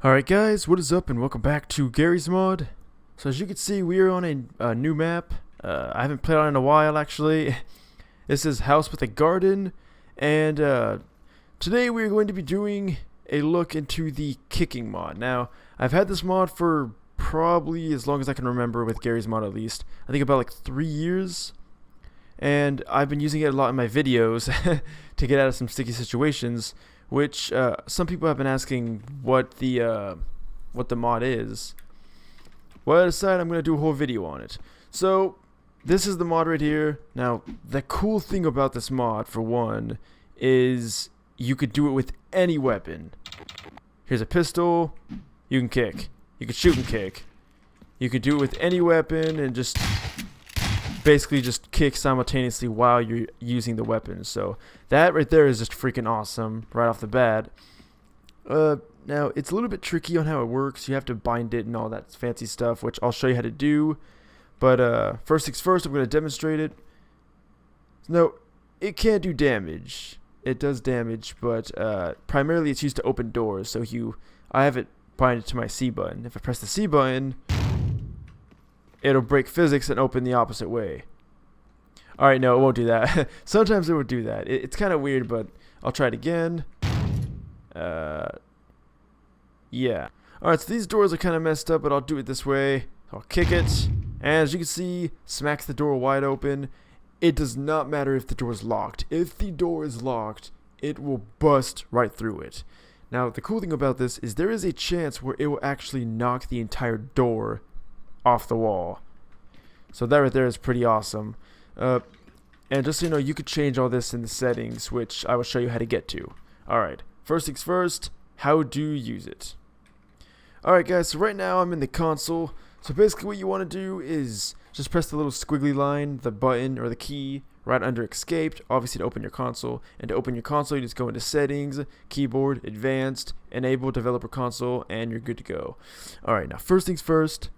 Alright guys, what is up and welcome back to Garry's Mod. So as you can see, we are on a new map. I haven't played on it in a while actually. This is House with a Garden, and today we are going to be doing a look into the kicking mod. Now, I've had this mod for probably as long as I can remember with Garry's Mod at least. I think about like 3 years. And I've been using it a lot in my videos to get out of some sticky situations, which some people have been asking what the mod is. Well, I decided I'm going to do a whole video on it. So, this is the mod right here. Now, the cool thing about this mod, for one, is you could do it with any weapon. Here's a pistol, you can kick. You can shoot and kick. You could do it with any weapon and just basically just kick simultaneously while you're using the weapon. So that right there is just freaking awesome right off the bat. Now it's a little bit tricky on how it works. You have to bind it and all that fancy stuff, which I'll show you how to do. But first things first, I'm going to demonstrate it. No, it can't do damage. It does damage, but primarily it's used to open doors. So I have it bind it to my C button. If I press the C button, it'll break physics and open the opposite way. Alright, no, it won't do that. Sometimes it would do that. It's kind of weird, but I'll try it again. Yeah. Alright, so these doors are kind of messed up, but I'll do it this way. I'll kick it, and as you can see, smacks the door wide open. It does not matter if the door is locked. If the door is locked, it will bust right through it. Now, the cool thing about this is there is a chance where it will actually knock the entire door off the wall. So that right there is pretty awesome. And just so you know, you could change all this in the settings, which I will show you how to get to. Alright, first things first, how do you use it? Alright guys, so right now I'm in the console. So basically what you want to do is just press the little squiggly line, the button or the key right under escaped, obviously to open your console. And to open your console, you just go into settings, keyboard, advanced, enable developer console, and you're good to go. Alright, now first things first,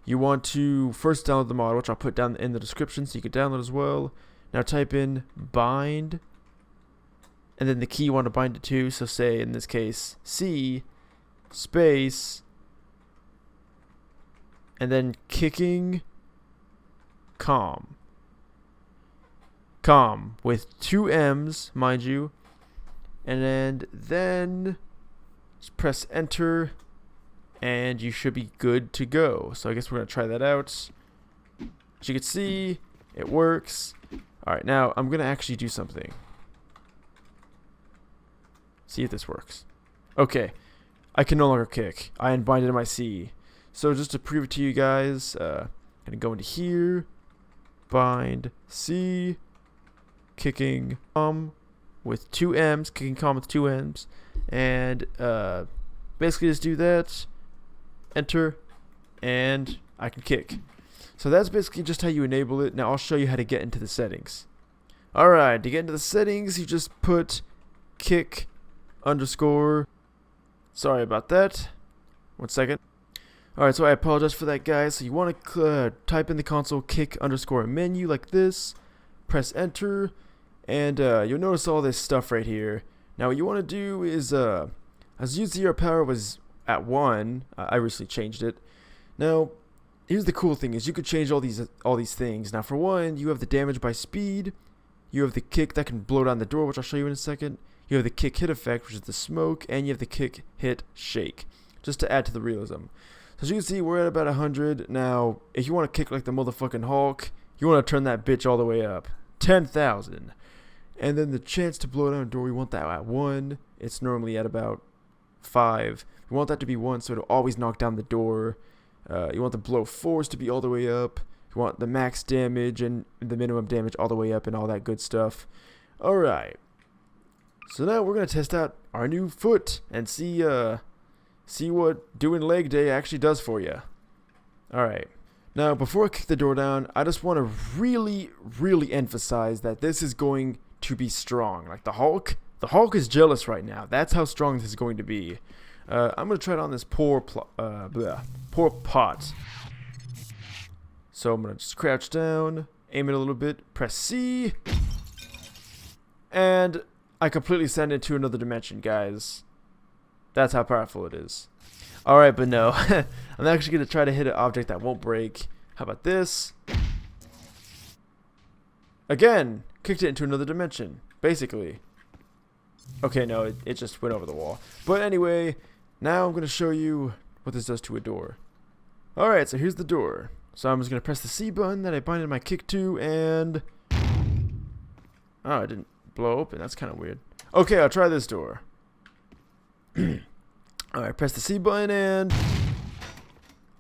you want to first download the mod, which I'll put down in the description so you can download as well. Now type in bind, and then the key you want to bind it to, so say in this case C space, and then kicking com with 2 M's, mind you, and then just press enter, and you should be good to go. So I guess we're going to try that out. As you can see, it works. Alright, now I'm going to actually do something. See if this works. Okay, I can no longer kick. I unbinded in my C. So just to prove it to you guys, I'm going to go into here, bind C, kicking com with 2 M's, kicking com with 2 M's, and basically just do that, enter, and I can kick. So that's basically just how you enable it. Now I'll show you how to get into the settings. Alright, to get into the settings, you just put kick underscore. Sorry about that. 1 second. Alright, so I apologize for that, guys. So you want to type in the console kick underscore menu like this, press enter, and you'll notice all this stuff right here. Now what you want to do is, as U0 power was at 1, I recently changed it. Now, here's the cool thing is you could change all these things. Now for one, you have the damage by speed, you have the kick that can blow down the door, which I'll show you in a second. You have the kick hit effect, which is the smoke, and you have the kick hit shake, just to add to the realism. So as you can see, we're at about 100. Now, if you want to kick like the motherfucking Hulk, you want to turn that bitch all the way up. 10,000. And then the chance to blow down a door, we want that at 1. It's normally at about 5. We want that to be 1, so it'll always knock down the door. You want the blow force to be all the way up. You want the max damage and the minimum damage all the way up and all that good stuff. Alright. So now we're going to test out our new foot and see what doing leg day actually does for you. Alright. Now, before I kick the door down, I just want to really, really emphasize that this is going to be strong. Like the Hulk is jealous right now. That's how strong this is going to be. I'm going to try it on this poor pot. So I'm going to just crouch down, aim it a little bit, press C, and I completely sent it to another dimension, guys. That's how powerful it is. Alright, but no. I'm actually going to try to hit an object that won't break. How about this? Again, kicked it into another dimension, basically. Okay, no, it just went over the wall. But anyway, now I'm going to show you what this does to a door. Alright, so here's the door. So I'm just going to press the C button that I binded my kick to, and... Oh, it didn't blow open. That's kind of weird. Okay, I'll try this door. Alright, press the C button, and...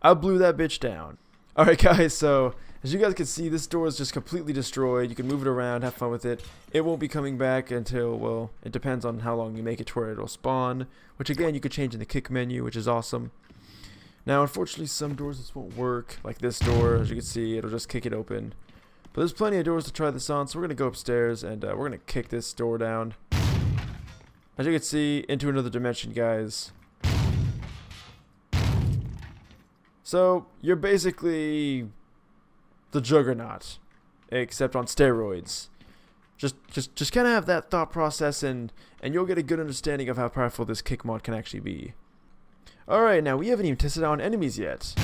I blew that bitch down. Alright guys, so as you guys can see, this door is just completely destroyed. You can move it around, have fun with it. It won't be coming back until, well, it depends on how long you make it to where it'll spawn. Which again, you could change in the kick menu, which is awesome. Now, unfortunately, some doors this won't work. Like this door, as you can see, it'll just kick it open. But there's plenty of doors to try this on, so we're going to go upstairs and we're going to kick this door down. As you can see, into another dimension, guys. So, you're basically the Juggernaut, except on steroids. Just kind of have that thought process, and you'll get a good understanding of how powerful this kick mod can actually be. Alright, now we haven't even tested out on enemies yet.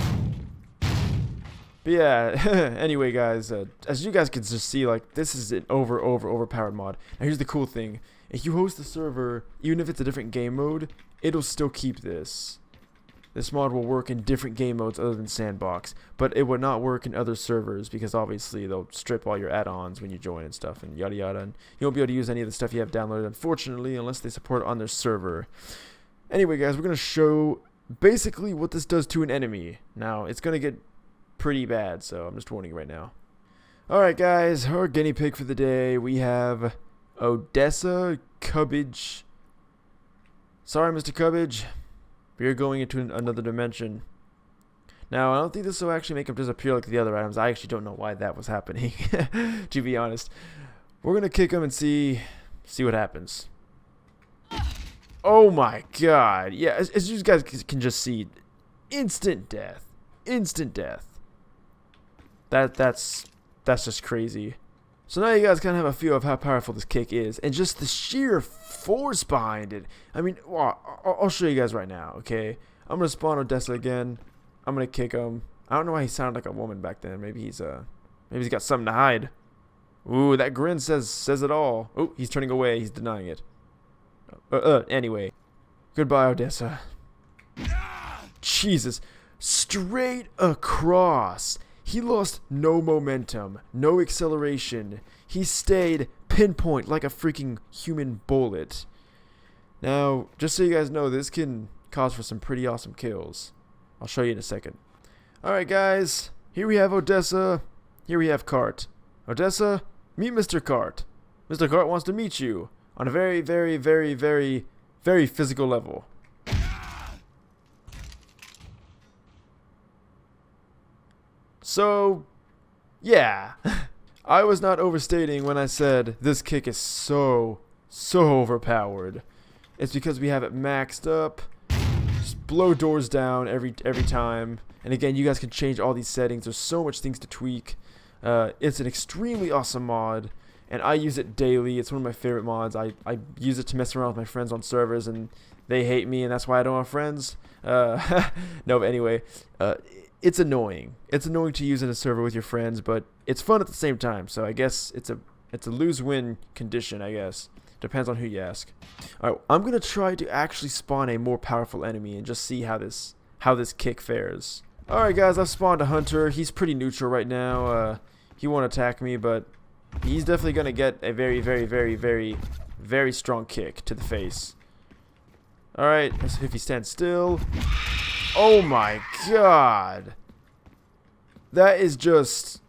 But yeah, anyway guys, as you guys can just see, like, this is an overpowered mod. Now here's the cool thing. If you host the server, even if it's a different game mode, it'll still keep this. This mod will work in different game modes other than Sandbox, but it would not work in other servers because obviously they'll strip all your add-ons when you join and stuff and yada yada, and you won't be able to use any of the stuff you have downloaded, unfortunately, unless they support it on their server. Anyway guys, we're going to show basically what this does to an enemy. Now, it's going to get pretty bad, so I'm just warning you right now. Alright guys, our guinea pig for the day, we have Odessa Cubbage. Sorry Mr. Cubbage, but you're going into another dimension. Now, I don't think this will actually make him disappear like the other items. I actually don't know why that was happening, to be honest. We're going to kick him and see what happens. Oh my god. Yeah, as you guys can just see, instant death. Instant death. That's just crazy. So now you guys kind of have a feel of how powerful this kick is, and just the sheer force behind it. I mean, well, I'll show you guys right now, okay? I'm going to spawn Odessa again. I'm going to kick him. I don't know why he sounded like a woman back then. Maybe he's got something to hide. Ooh, that grin says it all. Oh, he's turning away. He's denying it. Anyway. Goodbye, Odessa. Jesus. Straight across. He lost no momentum, no acceleration. He stayed pinpoint like a freaking human bullet. Now, just so you guys know, this can cause for some pretty awesome kills. I'll show you in a second. Alright guys, here we have Odessa, here we have Cart. Odessa, meet Mr. Cart. Mr. Cart wants to meet you on a very, very, very, very, very physical level. So, yeah, I was not overstating when I said this kick is so overpowered. It's because we have it maxed up. Just blow doors down every time. And again, you guys can change all these settings. There's so much things to tweak. It's an extremely awesome mod, and I use it daily. It's one of my favorite mods. I use it to mess around with my friends on servers, and they hate me, and that's why I don't have friends. No, but anyway, it's annoying. It's annoying to use in a server with your friends, but it's fun at the same time. So I guess it's a lose-win condition, I guess. Depends on who you ask. Alright, I'm gonna try to actually spawn a more powerful enemy and just see how this kick fares. Alright guys, I've spawned a hunter. He's pretty neutral right now. He won't attack me, but he's definitely gonna get a very, very, very, very, very strong kick to the face. Alright, let's see if he stands still. Oh my god. That is just...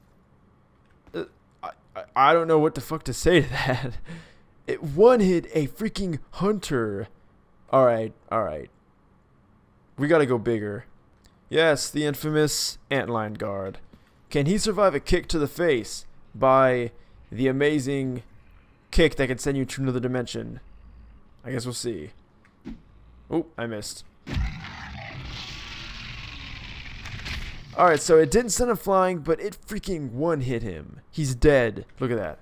I don't know what the fuck to say to that. It one-hit a freaking hunter. Alright. We gotta go bigger. Yes, the infamous Antline Guard. Can he survive a kick to the face by the amazing kick that can send you to another dimension? I guess we'll see. Oh, I missed. Alright, so it didn't send him flying, but it freaking one-hit him. He's dead. Look at that.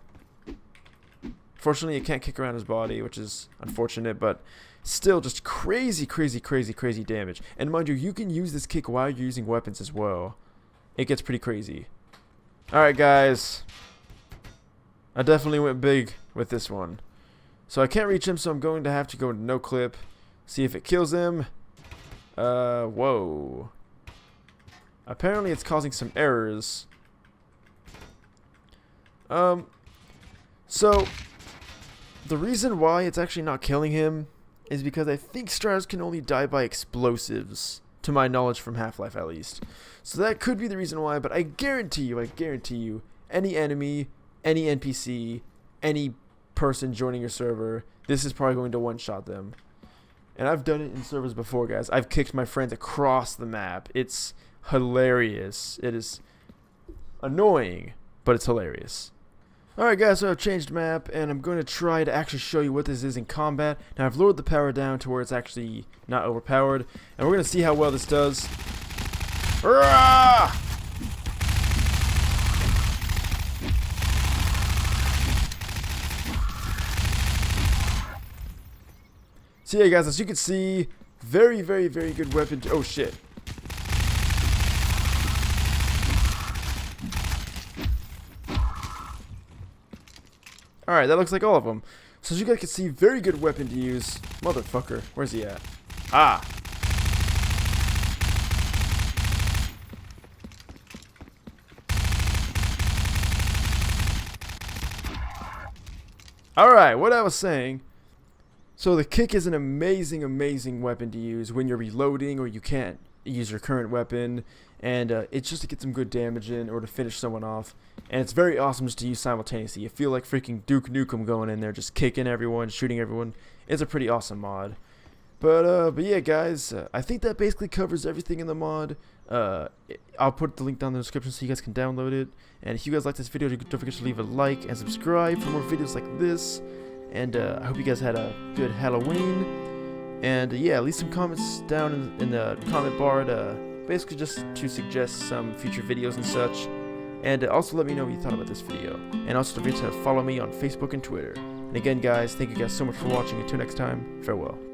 Fortunately, it can't kick around his body, which is unfortunate, but still just crazy damage. And mind you, you can use this kick while you're using weapons as well. It gets pretty crazy. Alright guys, I definitely went big with this one. So I can't reach him, so I'm going to have to go into no clip, see if it kills him. Whoa. Apparently it's causing some errors. So the reason why it's actually not killing him is because I think Striders can only die by explosives, to my knowledge from Half-Life at least. So that could be the reason why, but I guarantee you, any enemy, any NPC, any person joining your server, this is probably going to one-shot them. And I've done it in servers before, guys. I've kicked my friends across the map. It's hilarious. It is annoying, but it's hilarious. Alright guys, so I've changed map, and I'm going to try to actually show you what this is in combat. Now I've lowered the power down to where it's actually not overpowered, and we're going to see how well this does. Hurrah! So yeah guys, as you can see, very good weapon. Oh shit. Alright, that looks like all of them. So as you guys can see, very good weapon to use. Motherfucker, where's he at? Ah! Alright, what I was saying. So the kick is an amazing weapon to use when you're reloading or you can't use your current weapon. And it's just to get some good damage in or to finish someone off. And it's very awesome just to use simultaneously. You feel like freaking Duke Nukem going in there, just kicking everyone, shooting everyone. It's a pretty awesome mod. But yeah, guys, I think that basically covers everything in the mod. I'll put the link down in the description so you guys can download it. And if you guys like this video, don't forget to leave a like and subscribe for more videos like this. And I hope you guys had a good Halloween. And yeah, leave some comments down in the comment bar to basically just to suggest some future videos and such. And also let me know what you thought about this video. And also don't forget to follow me on Facebook and Twitter. And again guys, thank you guys so much for watching. Until next time, farewell.